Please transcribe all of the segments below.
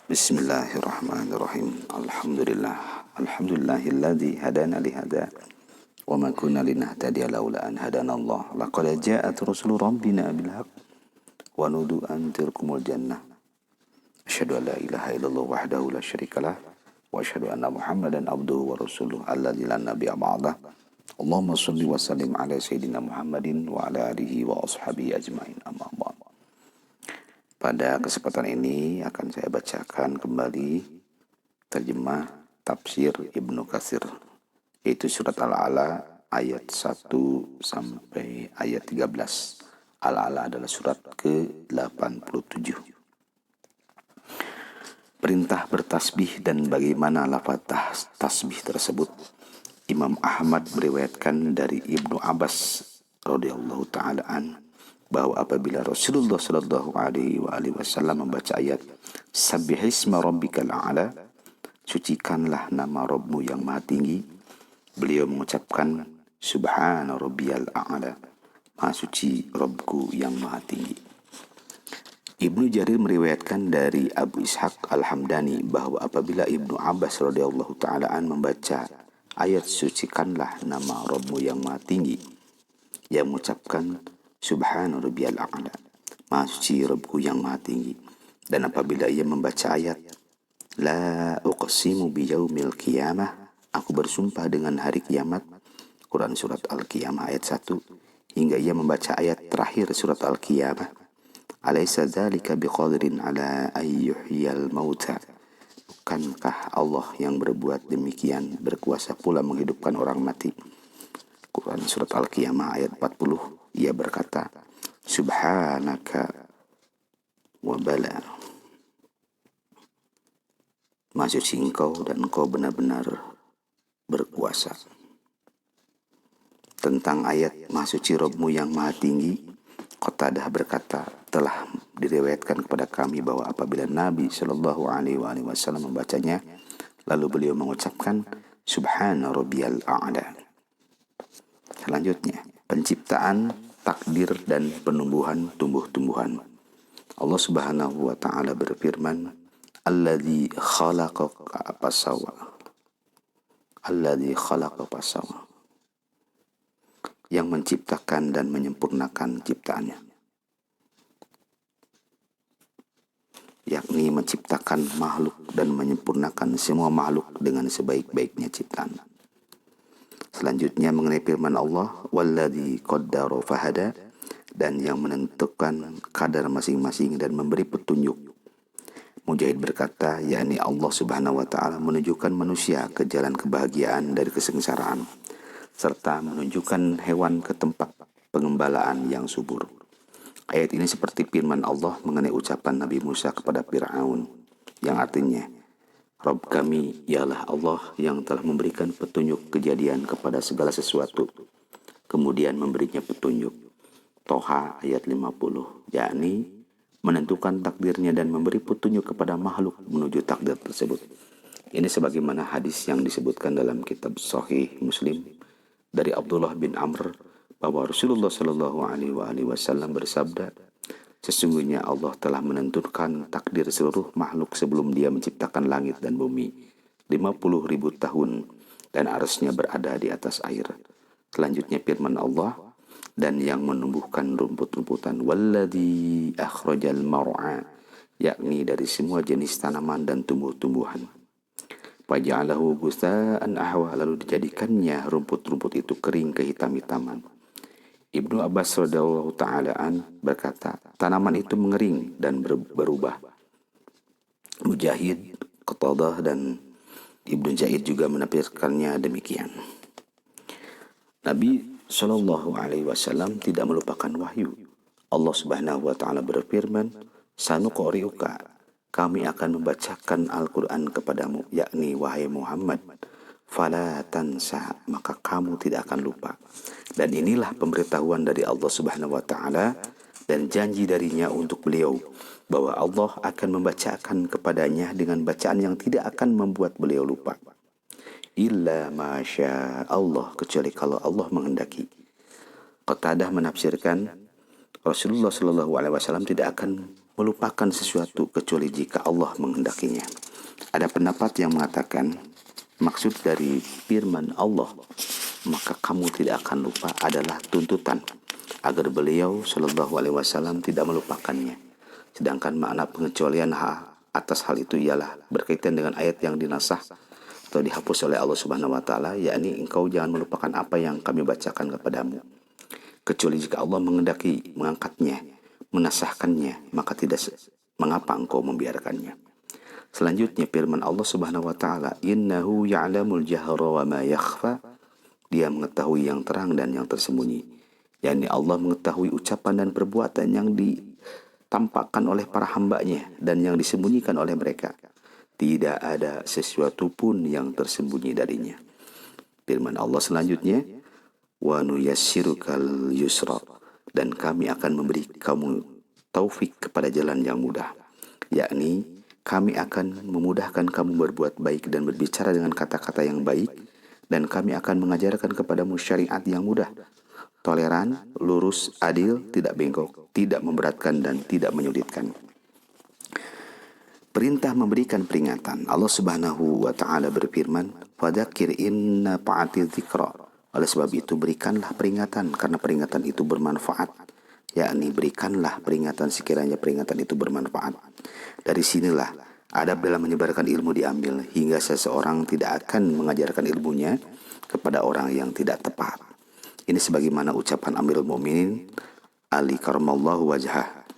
Bismillahirrahmanirrahim. Alhamdulillahilladzi hadana lihada wa ma kunna linahtadiya laula an hadanallah. Laqad ja'at rusulu rabbina bil haqq wa nudu an tilkumul jannah. Asyhadu an la ilaha illallah wahdahu la syarikalah wa asyhadu anna Muhammadan abduhu wa rasuluh alladzi la nabiyya ba'dah. Allahumma shalli wa sallim ala sayyidina Muhammadin wa ala alihi wa ashabihi ajmain. Amma ba'd. Pada kesempatan ini akan saya bacakan kembali terjemah tafsir Ibnu Katsir, yaitu surat Al-A'la ayat 1 sampai ayat 13. Al-A'la adalah surat ke-87. Perintah bertasbih dan bagaimana lafaz tasbih tersebut. Imam Ahmad meriwayatkan dari Ibnu Abbas radhiyallahu taala an bahwa apabila Rasulullah sallallahu alaihi wasallam membaca ayat Sabbihisma rabbikal a'la, sucikanlah nama Rabbmu yang maha tinggi, beliau mengucapkan Subhana rabbiyal a'la, maha suci Rabbku yang maha tinggi. Ibnu Jarir meriwayatkan dari Abu Ishaq Al-Hamdani bahwa apabila Ibnu Abbas radhiyallahu taala an membaca ayat sucikanlah nama Rabbmu yang maha tinggi, ia mengucapkan Subhana rabbiyal a'la, maha suci Rabbku yang maha tinggi. Dan apabila ia membaca ayat La uqsimu biyaumil qiyamah, aku bersumpah dengan hari kiamat, Quran surat Al-Qiyamah ayat 1, hingga ia membaca ayat terakhir surat Al-Qiyamah, Alaysa dzalika biqadirin ala ayyuhyal mauta, bukankah Allah yang berbuat demikian berkuasa pula menghidupkan orang mati. Quran surat Al-Qiyamah ayat 40, ia berkata Subhanaka wa bala, maha suci engkau dan engkau benar-benar berkuasa. Tentang ayat maha suci Rabbmu yang maha tinggi, Qatadah berkata, telah diriwayatkan kepada kami bahwa apabila Nabi Shallallahu alaihi wasallam membacanya, lalu beliau mengucapkan Subhana rabbiyal a'la. Selanjutnya, penciptaan, takdir, dan penumbuhan tumbuh-tumbuhan. Allah Subhanahu wa taala berfirman, Alladzi khalaqa fasawa. Alladzi khalaqa fasawa. Yang menciptakan dan menyempurnakan ciptaannya. Yakni menciptakan makhluk dan menyempurnakan semua makhluk dengan sebaik-baiknya ciptaan. Selanjutnya mengenai firman Allah, Walladzi qaddara fahada, dan yang menentukan kadar masing-masing dan memberi petunjuk. Mujahid berkata, yakni Allah Subhanahu wa taala menunjukkan manusia ke jalan kebahagiaan dari kesengsaraan, serta menunjukkan hewan ke tempat pengembalaan yang subur. Ayat ini seperti firman Allah mengenai ucapan Nabi Musa kepada Fir'aun, yang artinya, Rabb kami ialah Allah yang telah memberikan petunjuk kejadian kepada segala sesuatu, kemudian memberinya petunjuk. Toha ayat 50, yakni menentukan takdirnya dan memberi petunjuk kepada makhluk menuju takdir tersebut. Ini sebagaimana hadis yang disebutkan dalam kitab Sahih Muslim dari Abdullah bin Amr bahwa Rasulullah Shallallahu alaihi wasallam bersabda, sesungguhnya Allah telah menentukan takdir seluruh makhluk sebelum dia menciptakan langit dan bumi 50.000 tahun dan arsy-Nya berada di atas air. Selanjutnya firman Allah, dan yang menumbuhkan rumput-rumputan walladzi akhrajal mar'a, yakni dari semua jenis tanaman dan tumbuh-tumbuhan. Faja'alahu ghutsa'an ahwa, lalu dijadikannya rumput-rumput itu kering kehitam-hitaman. Ibnu Abbas radhiyallahu taala an berkata, tanaman itu mengering dan berubah. Mujahid, Qatadah, dan Ibnu Zaid juga menafsirkannya demikian. Nabi Shallallahu alaihi wasallam tidak melupakan wahyu. Allah Subhanahu wa taala berfirman, Sanuqri'uka, kami akan membacakan Al-Quran kepadamu, yakni wahai Muhammad, fala tansa, maka kamu tidak akan lupa. Dan inilah pemberitahuan dari Allah Subhanahu wa taala dan janji darinya untuk beliau bahwa Allah akan membacakan kepadanya dengan bacaan yang tidak akan membuat beliau lupa. Illa masya Allah, kecuali kalau Allah menghendaki. Qatadah menafsirkan Rasulullah Shallallahu alaihi wasallam tidak akan melupakan sesuatu kecuali jika Allah menghendakinya. Ada pendapat yang mengatakan maksud dari firman Allah, maka kamu tidak akan lupa, adalah tuntutan agar beliau Shallallahu Alaihi Wasallam tidak melupakannya. Sedangkan makna pengecualian atas hal itu ialah berkaitan dengan ayat yang dinasah atau dihapus oleh Allah Subhanahu Wa Taala, yakni engkau jangan melupakan apa yang kami bacakan kepadamu, kecuali jika Allah menghendaki mengangkatnya, menasahkannya, maka tidak mengapa engkau membiarkannya. Selanjutnya firman Allah Subhanahu wa taala, "Innahu ya'lamul jahra wa ma yakhfa." Dia mengetahui yang terang dan yang tersembunyi. yakni Allah mengetahui ucapan dan perbuatan yang ditampakkan oleh para hamba-Nya dan yang disembunyikan oleh mereka. Tidak ada sesuatu pun yang tersembunyi darinya. Firman Allah selanjutnya, "Wa nuyassirukal yusra." Dan kami akan memberi kamu taufik kepada jalan yang mudah. Yakni kami akan memudahkan kamu berbuat baik dan berbicara dengan kata-kata yang baik, dan kami akan mengajarkan kepadamu syariat yang mudah, toleran, lurus, adil, tidak bengkok, tidak memberatkan dan tidak menyulitkan. Perintah memberikan peringatan. Allah Subhanahu wa taala berfirman, "Fadzakir inna fa'ati dzikra." Oleh sebab itu berikanlah peringatan, karena peringatan itu bermanfaat. Yakni berikanlah peringatan sekiranya peringatan itu bermanfaat. Dari sinilah adab dalam menyebarkan ilmu diambil, hingga seseorang tidak akan mengajarkan ilmunya kepada orang yang tidak tepat. Ini sebagaimana ucapan Amirul Mukminin Ali karramallahu wajhah,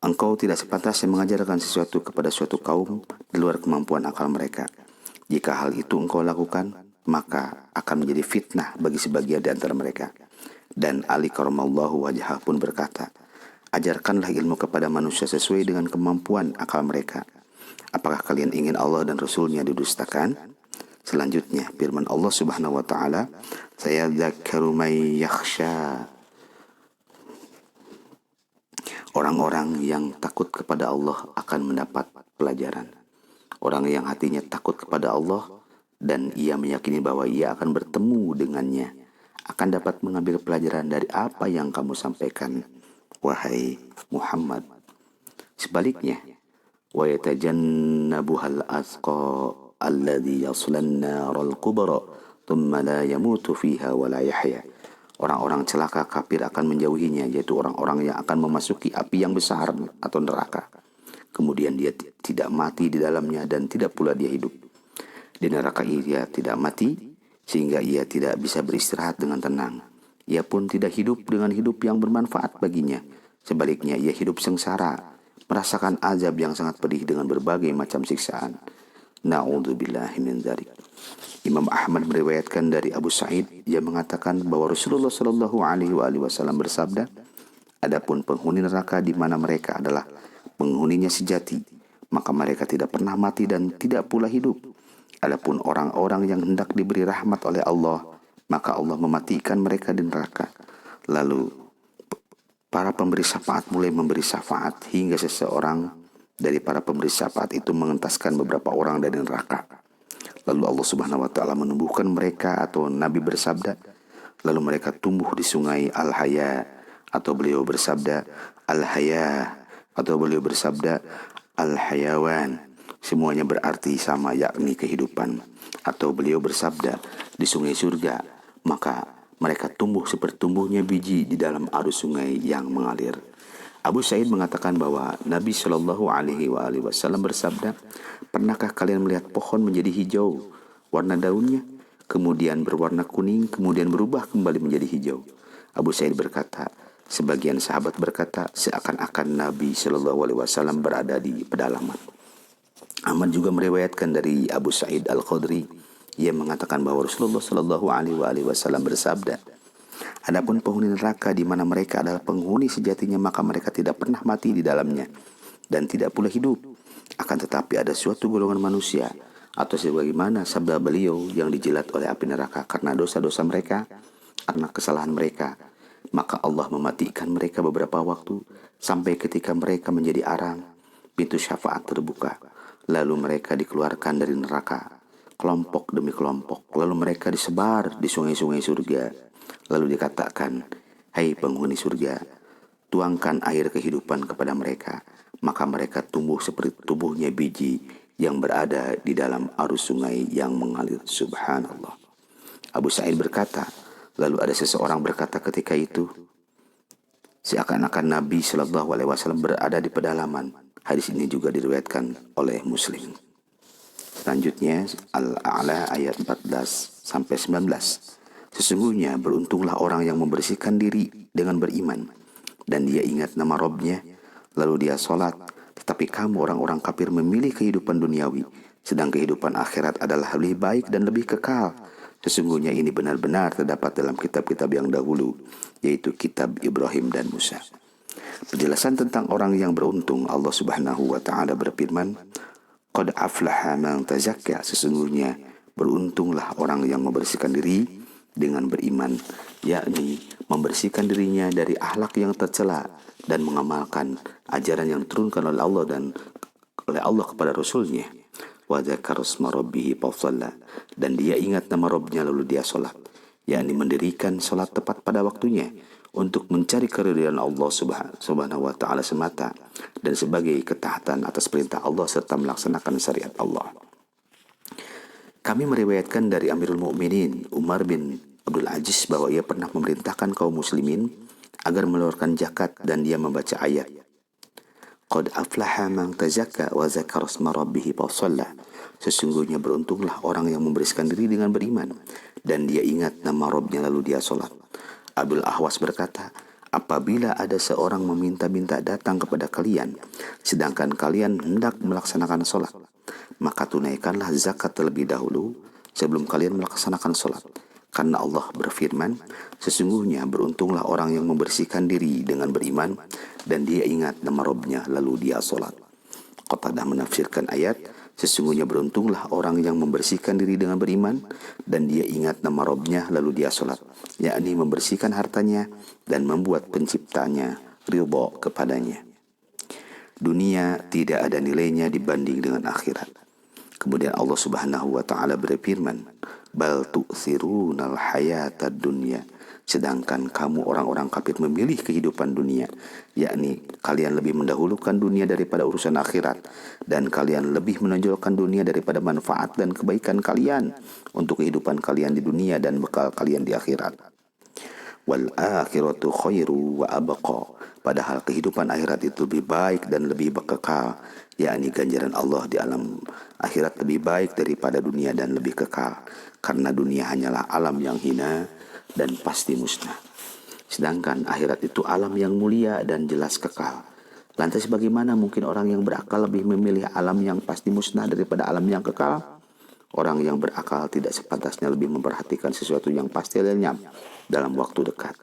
"Engkau tidak sepantasnya mengajarkan sesuatu kepada suatu kaum di luar kemampuan akal mereka. Jika hal itu engkau lakukan, maka akan menjadi fitnah bagi sebagian di antara mereka." Dan Ali karramallahu wajhah pun berkata, "Ajarkanlah ilmu kepada manusia sesuai dengan kemampuan akal mereka. Apakah kalian ingin Allah dan Rasul-Nya didustakan?" Selanjutnya firman Allah Subhanahu wa taala, "Sayadzakkaru may yakhsha." Orang-orang yang takut kepada Allah akan mendapat pelajaran. Orang yang hatinya takut kepada Allah dan ia meyakini bahwa ia akan bertemu dengannya akan dapat mengambil pelajaran dari apa yang kamu sampaikan, wahai Muhammad. Sebaliknya, wa yatajannabuhal asqa alladhi yaslan naral kubra thumma la yamutu fiha wa la yahya. Orang-orang celaka kafir akan menjauhinya, yaitu orang-orang yang akan memasuki api yang besar atau neraka. Kemudian dia tidak mati di dalamnya dan tidak pula dia hidup. Di neraka ia tidak mati sehingga ia tidak bisa beristirahat dengan tenang. Ia pun tidak hidup dengan hidup yang bermanfaat baginya. Sebaliknya ia hidup sengsara, merasakan azab yang sangat pedih dengan berbagai macam siksaan. Na'udzubillahi min dzalik. Imam Ahmad meriwayatkan dari Abu Sa'id, ia mengatakan bahwa Rasulullah Shallallahu Alaihi Wasallam bersabda, "Adapun penghuni neraka di mana mereka adalah penghuninya sejati, maka mereka tidak pernah mati dan tidak pula hidup. Adapun orang-orang yang hendak diberi rahmat oleh Allah, maka Allah mematikan mereka di neraka. Lalu para pemberi syafaat mulai memberi syafaat hingga seseorang dari para pemberi syafaat itu mengentaskan beberapa orang dari neraka. Lalu Allah Subhanahu wa taala menumbuhkan mereka, atau Nabi bersabda, lalu mereka tumbuh di sungai Al-Haya, atau beliau bersabda Al-Haya, atau beliau bersabda Al-Hayawan. Semuanya berarti sama, yakni kehidupan. Atau beliau bersabda di sungai surga, maka mereka tumbuh seperti tumbuhnya biji di dalam arus sungai yang mengalir. Abu Sa'id mengatakan bahwa Nabi Shallallahu Alaihi Wasallam bersabda, "Pernahkah kalian melihat pohon menjadi hijau, warna daunnya, kemudian berwarna kuning, kemudian berubah kembali menjadi hijau?" Abu Sa'id berkata, sebagian sahabat berkata, seakan-akan Nabi Shallallahu Alaihi Wasallam berada di pedalaman. Ahmad juga meriwayatkan dari Abu Sa'id Al-Khudri, ia mengatakan bahwa Rasulullah Shallallahu Alaihi Wasallam bersabda, "Adapun penghuni neraka di mana mereka adalah penghuni sejatinya, maka mereka tidak pernah mati di dalamnya dan tidak pula hidup. Akan tetapi ada suatu golongan manusia, atau sebagaimana sabda beliau, yang dijilat oleh api neraka karena dosa-dosa mereka, karena kesalahan mereka. Maka Allah mematikan mereka beberapa waktu sampai ketika mereka menjadi arang, pintu syafaat terbuka. Lalu mereka dikeluarkan dari neraka, kelompok demi kelompok. Lalu mereka disebar di sungai-sungai surga. Lalu dikatakan, 'Hai penghuni surga, tuangkan air kehidupan kepada mereka.' maka mereka tumbuh seperti tumbuhnya biji yang berada di dalam arus sungai yang mengalir. Subhanallah. Abu Sa'id berkata, lalu ada seseorang berkata ketika itu, seakan-akan Nabi Shallallahu Alaihi Wasallam berada di pedalaman. Hadis ini juga diriwayatkan oleh Muslim. Selanjutnya Al-A'la ayat 14 sampai 19. Sesungguhnya beruntunglah orang yang membersihkan diri dengan beriman dan dia ingat nama Rabb-Nya, lalu dia sholat. Tetapi kamu orang-orang kafir memilih kehidupan duniawi, sedang kehidupan akhirat adalah lebih baik dan lebih kekal. Sesungguhnya ini benar-benar terdapat dalam kitab-kitab yang dahulu, yaitu kitab Ibrahim dan Musa. Penjelasan tentang orang yang beruntung, Allah Subhanahu wa taala berfirman, qad aflaha man tazakka, sesungguhnya beruntunglah orang yang membersihkan diri dengan beriman, yakni membersihkan dirinya dari akhlak yang tercela dan mengamalkan ajaran yang diturunkan oleh Allah dan oleh Allah kepada Rasul-Nya. Wa dzakara isma rabbih fashalla, dan dia ingat nama Rabb-Nya lalu dia salat, yakni mendirikan salat tepat pada waktunya untuk mencari keridhaan Allah Subhanahu wa taala semata dan sebagai ketaatan atas perintah Allah serta melaksanakan syariat Allah. Kami meriwayatkan dari Amirul Mukminin Umar bin Abdul Aziz bahwa ia pernah memerintahkan kaum muslimin agar mengeluarkan zakat dan dia membaca ayat qad aflaha man tazakka wa dzakara isma rabbih fashalla, sesungguhnya beruntunglah orang yang membersihkan diri dengan beriman dan dia ingat nama Rabb-Nya lalu dia salat. Abdul Ahwas berkata, apabila ada seorang meminta-minta datang kepada kalian sedangkan kalian hendak melaksanakan salat, maka tunaikanlah zakat terlebih dahulu sebelum kalian melaksanakan salat. Karena Allah berfirman, sesungguhnya beruntunglah orang yang membersihkan diri dengan beriman dan dia ingat nama Rabb-Nya lalu dia salat. Qatadah menafsirkan ayat, sesungguhnya beruntunglah orang yang membersihkan diri dengan beriman dan dia ingat nama Rabb-Nya lalu dia salat, yakni membersihkan hartanya dan membuat penciptanya ridha kepadanya. Dunia tidak ada nilainya dibanding dengan akhirat. Kemudian Allah Subhanahu wa taala berfirman, bal tu'thirunal hayatad dunya, sedangkan kamu orang-orang kafir memilih kehidupan dunia, yakni kalian lebih mendahulukan dunia daripada urusan akhirat dan kalian lebih menonjolkan dunia daripada manfaat dan kebaikan kalian untuk kehidupan kalian di dunia dan bekal kalian di akhirat. Wal akhiratu khairu wa abqa, padahal kehidupan akhirat itu lebih baik dan lebih kekal, yakni ganjaran Allah di alam akhirat lebih baik daripada dunia dan lebih kekal, karena dunia hanyalah alam yang hina dan pasti musnah, sedangkan akhirat itu alam yang mulia dan jelas kekal. Lantas bagaimana mungkin orang yang berakal lebih memilih alam yang pasti musnah daripada alam yang kekal? Orang yang berakal tidak sepantasnya lebih memperhatikan sesuatu yang pasti lenyap dalam waktu dekat,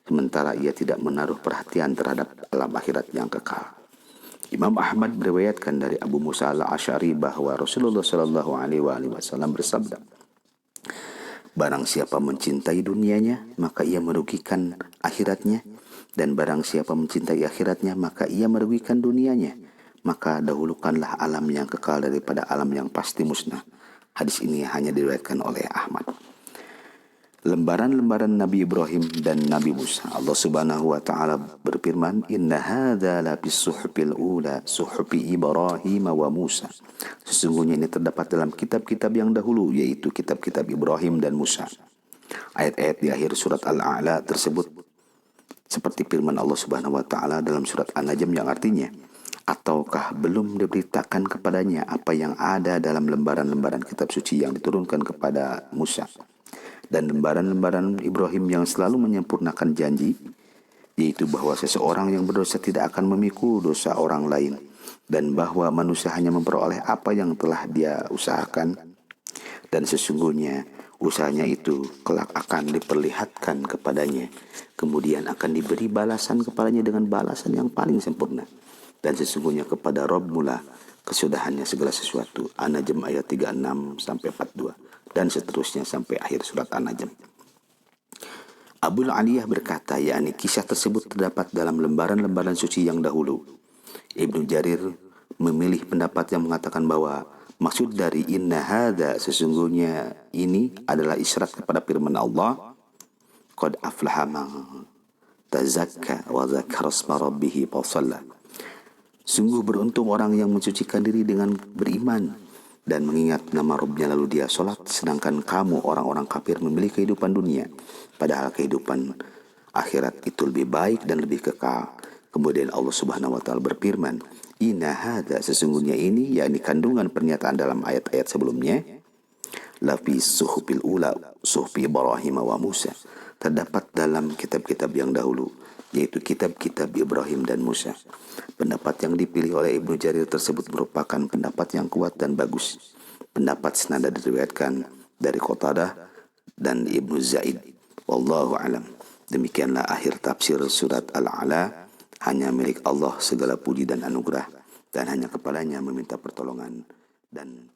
sementara ia tidak menaruh perhatian terhadap alam akhirat yang kekal. Imam Ahmad meriwayatkan dari Abu Musa al-Asy'ari bahwa Rasulullah Shallallahu Alaihi Wasallam bersabda, barang siapa mencintai dunianya maka ia merugikan akhiratnya, dan barang siapa mencintai akhiratnya maka ia merugikan dunianya. Maka dahulukanlah alam yang kekal daripada alam yang pasti musnah. Hadis ini hanya diriwayatkan oleh Ahmad. Lembaran-lembaran Nabi Ibrahim dan Nabi Musa, Allah Subhanahu wa taala berfirman, inna hadza la bis-suhufil ula suhufi Ibrahim wa Musa, sesungguhnya ini terdapat dalam kitab-kitab yang dahulu, yaitu kitab-kitab Ibrahim dan Musa. Ayat-ayat di akhir surat Al-A'la tersebut seperti firman Allah Subhanahu wa taala dalam surat An-Najm yang artinya, ataukah belum diberitakan kepadanya apa yang ada dalam lembaran-lembaran kitab suci yang diturunkan kepada Musa dan lembaran-lembaran Ibrahim yang selalu menyempurnakan janji, yaitu bahwa seseorang yang berdosa tidak akan memikul dosa orang lain dan bahwa manusia hanya memperoleh apa yang telah dia usahakan, dan sesungguhnya usahanya itu kelak akan diperlihatkan kepadanya, kemudian akan diberi balasan kepadanya dengan balasan yang paling sempurna, dan sesungguhnya kepada Rabb mula kesudahannya segala sesuatu. An-Najm ayat 36 sampai 42 dan seterusnya sampai akhir surat An-Najm. Abul Aliyah berkata, yakni kisah tersebut terdapat dalam lembaran-lembaran suci yang dahulu. Ibnu Jarir memilih pendapat yang mengatakan bahwa maksud dari inna hadza, sesungguhnya ini adalah isyarat kepada firman Allah, qad aflaha man tazakka wa dzakara isma rabbih fashalla, Sungguh beruntung orang yang mensucikan diri dengan beriman dan mengingat nama Rabbnya lalu dia sholat, sedangkan kamu orang-orang kafir memilih kehidupan dunia, padahal kehidupan akhirat itu lebih baik dan lebih kekal. Kemudian Allah Subhanahu wa taala berfirman, "Inna hadza, sesungguhnya ini," yakni kandungan pernyataan dalam ayat-ayat sebelumnya, "lafi suhufil ula, suhufi Ibrahim wa Musa," terdapat dalam kitab-kitab yang dahulu, yaitu kitab-kitab Ibrahim dan Musa. Pendapat yang dipilih oleh Ibnu Jarir tersebut merupakan pendapat yang kuat dan bagus. Pendapat senada diriwayatkan dari Qatadah dan Ibnu Zaid. Wallahu alam. Demikianlah akhir tafsir surat Al-A'la. Hanya milik Allah segala puji dan anugerah, dan hanya kepadanya meminta pertolongan dan